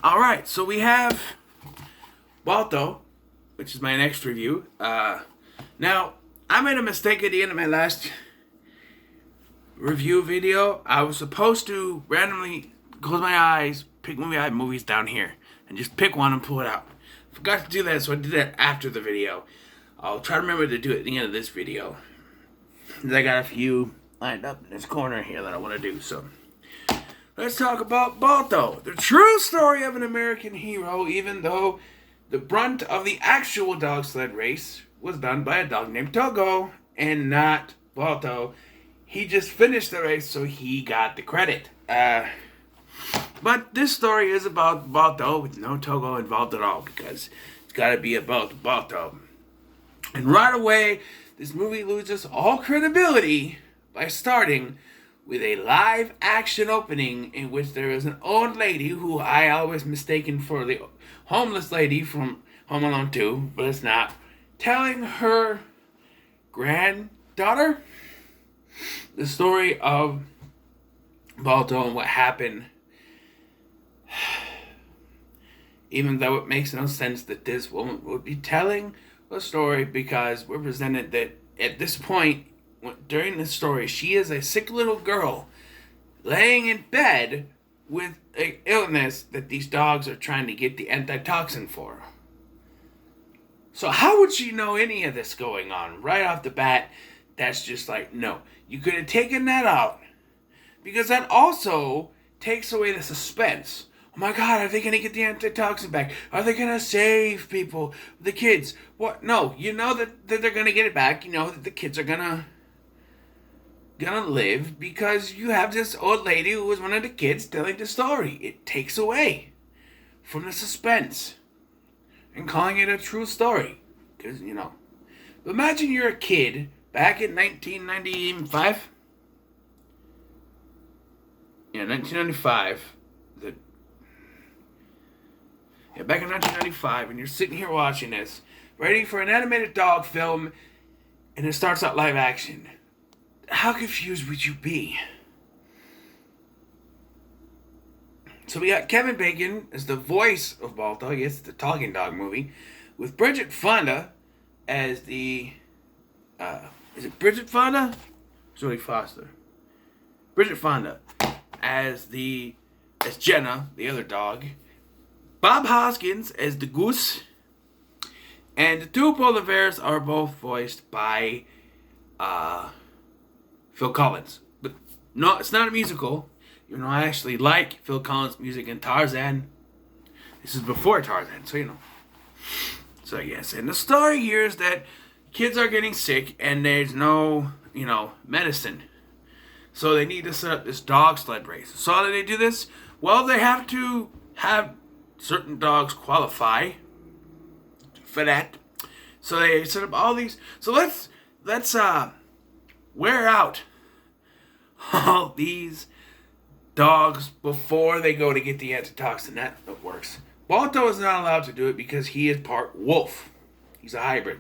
All right, so we have Balto, which is my next review. Now, I made a mistake at the end of my last review video. I was supposed to randomly close my eyes, pick movies down here, and just pick one and pull it out. Forgot to do that, so I did that after the video. I'll try to remember to do it at the end of this video. I got a few lined up in this corner here that I want to do, so... Let's talk about Balto, the true story of an American hero, even though the brunt of the actual dog sled race was done by a dog named Togo and not Balto. He just finished the race, so he got the credit. But this story is about Balto with no Togo involved at all because it's got to be about Balto. And right away, this movie loses all credibility by starting with a live action opening in which there is an old lady who I always mistaken for the homeless lady from Home Alone 2, but it's not, telling her granddaughter the story of Balto and what happened. Even though it makes no sense that this woman would be telling a story, because we're presented that at this point during the story, she is a sick little girl laying in bed with an illness that these dogs are trying to get the antitoxin for. So how would she know any of this going on? Right off the bat, that's just like, no. You could have taken that out, because that also takes away the suspense. Oh my God, are they going to get the antitoxin back? Are they going to save people? The kids? What? No, you know that they're going to get it back. You know that the kids are gonna live because you have this old lady who was one of the kids telling the story. It takes away from the suspense and calling it a true story. Because, imagine you're a kid back in 1995. Yeah, 1995. Back in 1995, and you're sitting here watching this, ready for an animated dog film, and it starts out live action. How confused would you be? So we got Kevin Bacon as the voice of Balto. Yes, it's the talking dog movie. With Bridget Fonda as the... is it Bridget Fonda? Jodie Foster. Bridget Fonda as Jenna, the other dog. Bob Hoskins as the goose. And the two polar bears are both voiced by... Phil Collins. But no, it's not a musical. Even though I actually like Phil Collins' music in Tarzan. This is before Tarzan, so So yes, and the story here is that kids are getting sick and there's no, medicine. So they need to set up this dog sled race. So how do they do this? Well, they have to have certain dogs qualify for that. So they set up all these. So let's wear out all these dogs before they go to get the antitoxin. That works. Balto is not allowed to do it because he is part wolf. He's a hybrid.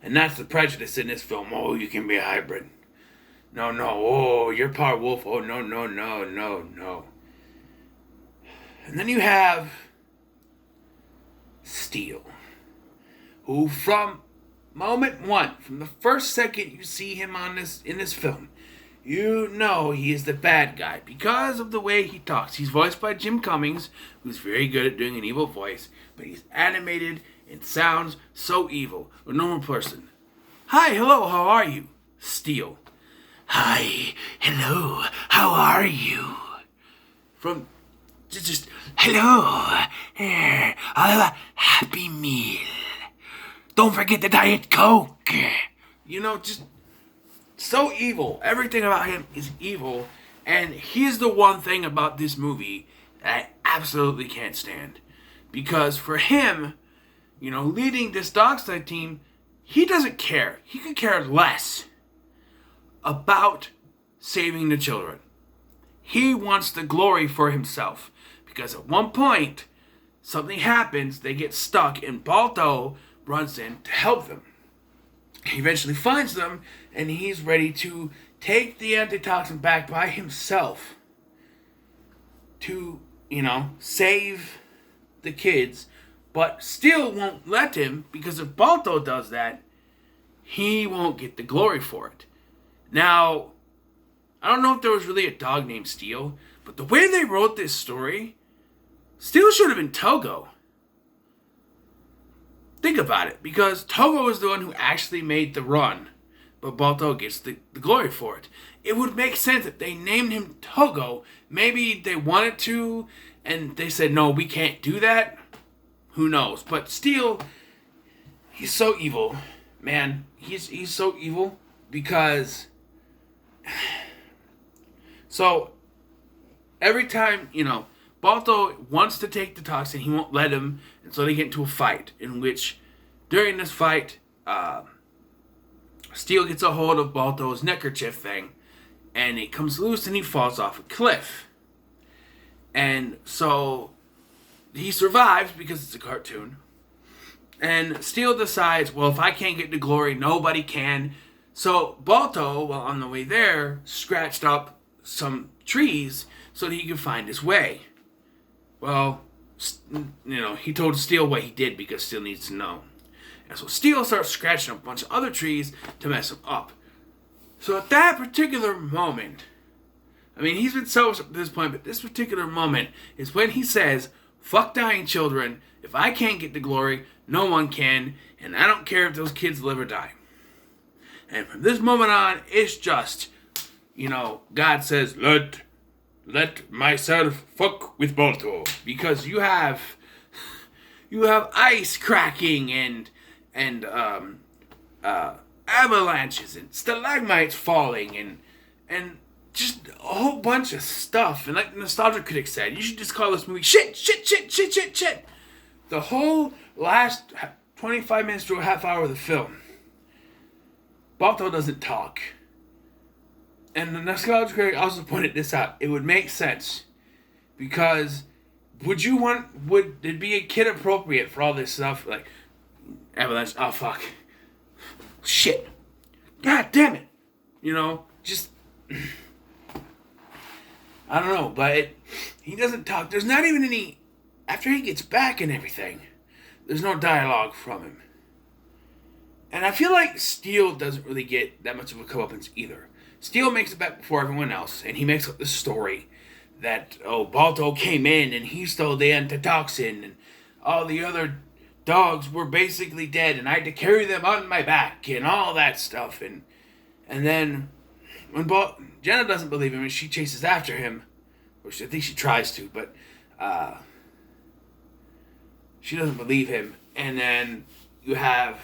And that's the prejudice in this film. Oh, you can be a hybrid. No. Oh, you're part wolf. Oh, no. And then you have Steel, who from moment one, from the first second you see him in this film, you know he is the bad guy because of the way he talks. He's voiced by Jim Cummings, who's very good at doing an evil voice, but he's animated and sounds so evil. A normal person. Hi, hello, how are you? Steel. Hi, hello, how are you? From just hello, here, I'll have a Happy Meal. Don't forget the Diet Coke. Just so evil. Everything about him is evil. And here's the one thing about this movie that I absolutely can't stand. Because for him, leading this dog sled team, he doesn't care. He could care less about saving the children. He wants the glory for himself. Because at one point, something happens, they get stuck, and Balto runs in to help them. He eventually finds them, and he's ready to take the antitoxin back by himself to save the kids, but still won't let him, because if Balto does that, he won't get the glory for it. Now, I don't know if there was really a dog named Steel, but the way they wrote this story, Steel should have been Togo. Think about it, because Togo is the one who actually made the run, but Balto gets the glory for it. It would make sense if they named him Togo. Maybe they wanted to, and they said, no, we can't do that. Who knows? But Steel, he's so evil. Man, he's so evil because... So, every time, Balto wants to take the toxin, he won't let him, and so they get into a fight, in which, during this fight, Steel gets a hold of Balto's neckerchief thing, and it comes loose and he falls off a cliff. And so, he survives because it's a cartoon, and Steel decides, well, if I can't get the glory, nobody can. So, Balto, while on the way there, scratched up some trees so that he could find his way. Well, he told Steel what he did because Steel needs to know. And so Steel starts scratching up a bunch of other trees to mess him up. So at that particular moment, he's been selfish up to this point, but this particular moment is when he says, fuck dying children. If I can't get the glory, no one can, and I don't care if those kids live or die. And from this moment on, it's just, God says, let myself fuck with Balto, because you have ice cracking and avalanches and stalagmites falling and just a whole bunch of stuff. And like the Nostalgia Critic said, you should just call this movie shit. The whole last 25 minutes to a half hour of the film, Balto doesn't talk. And the Nostalgia Critic also pointed this out. It would make sense. Because would it be kid appropriate for all this stuff? Like, avalanche, oh fuck. Shit. God damn it. Just... I don't know, but he doesn't talk. There's not even any... After he gets back and everything, there's no dialogue from him. And I feel like Steel doesn't really get that much of a comeuppance either. Steel makes it back before everyone else, and he makes up the story that, Balto came in and he stole the antitoxin, and all the other dogs were basically dead, and I had to carry them on my back, and all that stuff. And then, when Jenna doesn't believe him, and she chases after him, which I think she tries to, but she doesn't believe him. And then you have,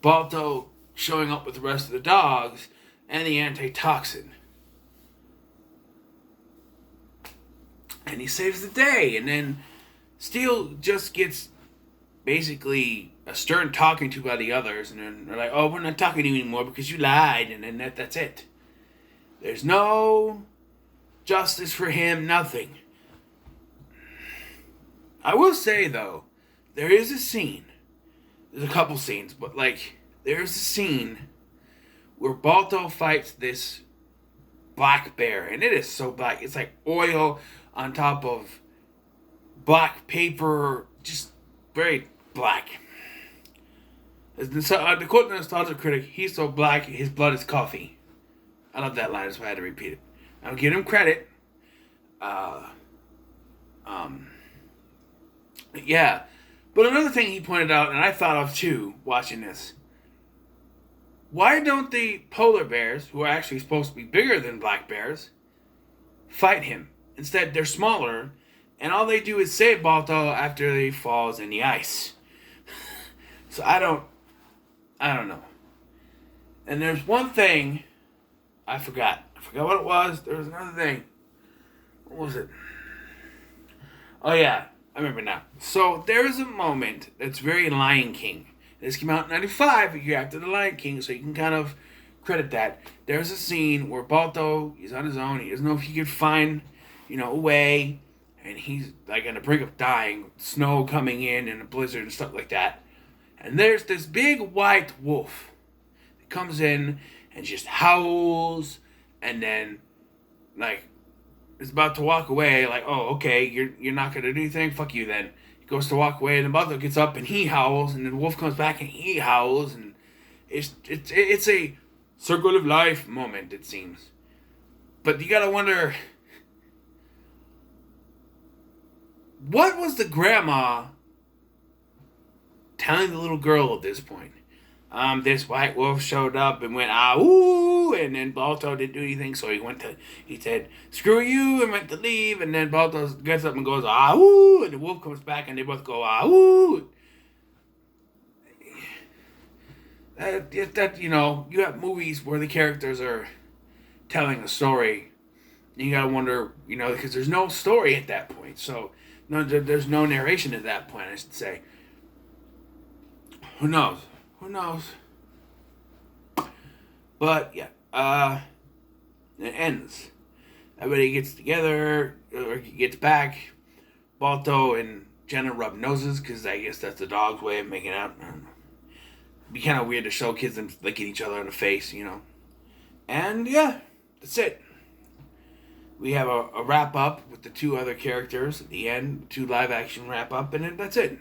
Balto showing up with the rest of the dogs, and the antitoxin. And he saves the day, and then Steel just gets basically a stern talking to by the others, and then they're like, oh, we're not talking to you anymore because you lied, and then that's it. There's no justice for him, nothing. I will say, though, there is a scene, there's a couple scenes, but there's a scene where Balto fights this black bear, and it is so black. It's like oil on top of black paper, just very black. The quote in the Nostalgia Critic, he's so black, his blood is coffee. I love that line, that's why I had to repeat it. I'll give him credit. Yeah. But another thing he pointed out, and I thought of too, watching this, why don't the polar bears, who are actually supposed to be bigger than black bears, fight him? Instead, they're smaller, and all they do is save Balto after he falls in the ice. So I don't know. And there's one thing I forgot. I forgot what it was. There was another thing. What was it? Oh yeah, I remember now. So there's a moment that's very Lion King. This came out in 95, a year after The Lion King, so you can kind of credit that. There's a scene where Balto is on his own. He doesn't know if he could find, a way. And he's on the brink of dying. Snow coming in and a blizzard and stuff like that. And there's this big white wolf that comes in and just howls. And then, is about to walk away, like, oh, okay, you're not gonna do anything. Fuck you then. He goes to walk away, and the Balto gets up and he howls, and then the wolf comes back and he howls, and it's a circle of life moment, it seems. But you gotta wonder, what was the grandma telling the little girl at this point? This white wolf showed up and went, ah, ooh, and then Balto didn't do anything, so he said, screw you, and went to leave, and then Balto gets up and goes, ah, ooh, and the wolf comes back, and they both go, ah, ooh. You have movies where the characters are telling a story, and you gotta wonder, because there's no story at that point, so there's no narration at that point, I should say. Who knows? Who knows? But yeah, it ends. Everybody gets together, or gets back. Balto and Jenna rub noses because I guess that's the dog's way of making out. I don't know. It'd be kind of weird to show kids them licking each other in the face, And yeah, that's it. We have a wrap up with the two other characters at the end, 2 live action wrap up, and then that's it.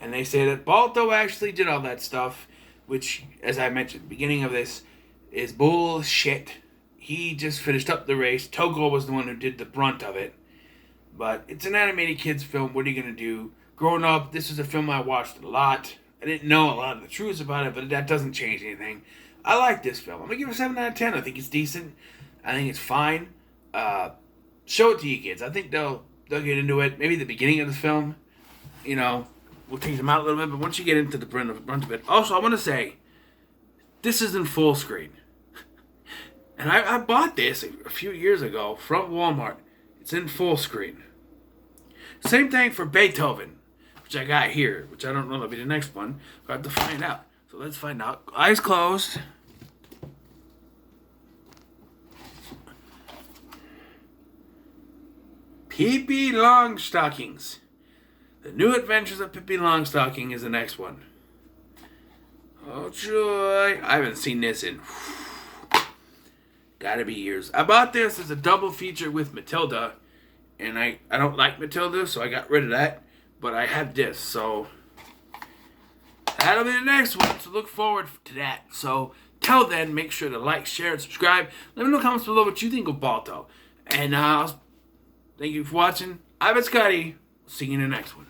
And they say that Balto actually did all that stuff, which, as I mentioned at the beginning of this, is bullshit. He just finished up the race. Togo was the one who did the brunt of it. But it's an animated kids film. What are you going to do? Growing up, this was a film I watched a lot. I didn't know a lot of the truths about it, but that doesn't change anything. I like this film. I'm going to give it a 7 out of 10. I think it's decent. I think it's fine. Show it to you kids. I think they'll get into it. Maybe the beginning of the film, will take them out a little bit, but once you get into the brunt of it. Also, I want to say, this is in full screen. And I bought this a few years ago from Walmart. It's in full screen. Same thing for Beethoven, which I got here, which I don't know, that'll be the next one. I have to find out. So let's find out. Eyes closed. Pippi Longstockings. The New Adventures of Pippi Longstocking is the next one. Oh, joy. I haven't seen this in gotta be years. I bought this as a double feature with Matilda, and I don't like Matilda, so I got rid of that. But I have this, so that'll be the next one, so look forward to that. So, till then, make sure to like, share, and subscribe. Let me know in the comments below what you think of Balto. And thank you for watching. I've been Scotty. See you in the next one.